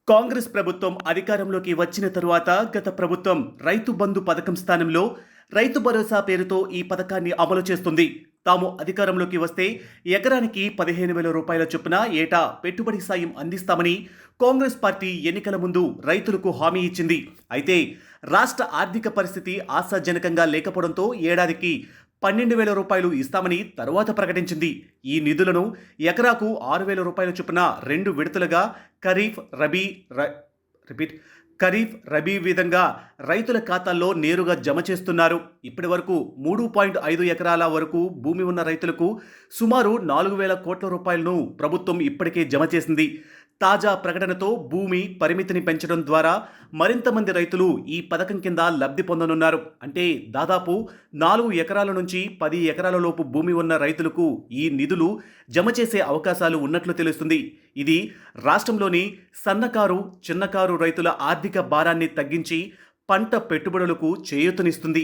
కాంగ్రెస్ ప్రభుత్వం అధికారంలోకి వచ్చిన తరువాత గత ప్రభుత్వం రైతు బంధు పథకం స్థానంలో రైతు భరోసా పేరుతో ఈ పథకాన్ని అమలు చేస్తుంది. తాము అధికారంలోకి వస్తే ఎకరానికి 15,000 రూపాయల చొప్పున ఏటా పెట్టుబడి సాయం అందిస్తామని కాంగ్రెస్ పార్టీ ఎన్నికల ముందు రైతులకు హామీ ఇచ్చింది. అయితే రాష్ట్ర ఆర్థిక పరిస్థితి ఆశాజనకంగా లేకపోవడంతో ఏడాదికి 12,000 రూపాయలు ఇస్తామని తరువాత ప్రకటించింది. ఈ నిధులను ఎకరాకు 6,000 రూపాయల చొప్పున 2 విడతలుగా ఖరీఫ్, రబీ విధంగా రైతుల ఖాతాల్లో నేరుగా జమ చేస్తున్నారు. ఇప్పటి వరకు 3.5 ఎకరాల వరకు భూమి ఉన్న రైతులకు సుమారు 4,000 కోట్ల రూపాయలను ప్రభుత్వం ఇప్పటికే జమ చేసింది. తాజా ప్రకటనతో భూమి పరిమితిని పెంచడం ద్వారా మరింత మంది రైతులు ఈ పథకం కింద లబ్ధి పొందనున్నారు. అంటే దాదాపు 4 ఎకరాల నుంచి 10 ఎకరాల లోపు భూమి ఉన్న రైతులకు ఈ నిధులు జమ చేసే అవకాశాలు ఉన్నట్లు తెలుస్తుంది. ఇది రాష్ట్రంలోని సన్నకారు, చిన్నకారు రైతుల ఆర్థిక భారాన్ని తగ్గించి పంట పెట్టుబడులకు చేయూతనిస్తుంది.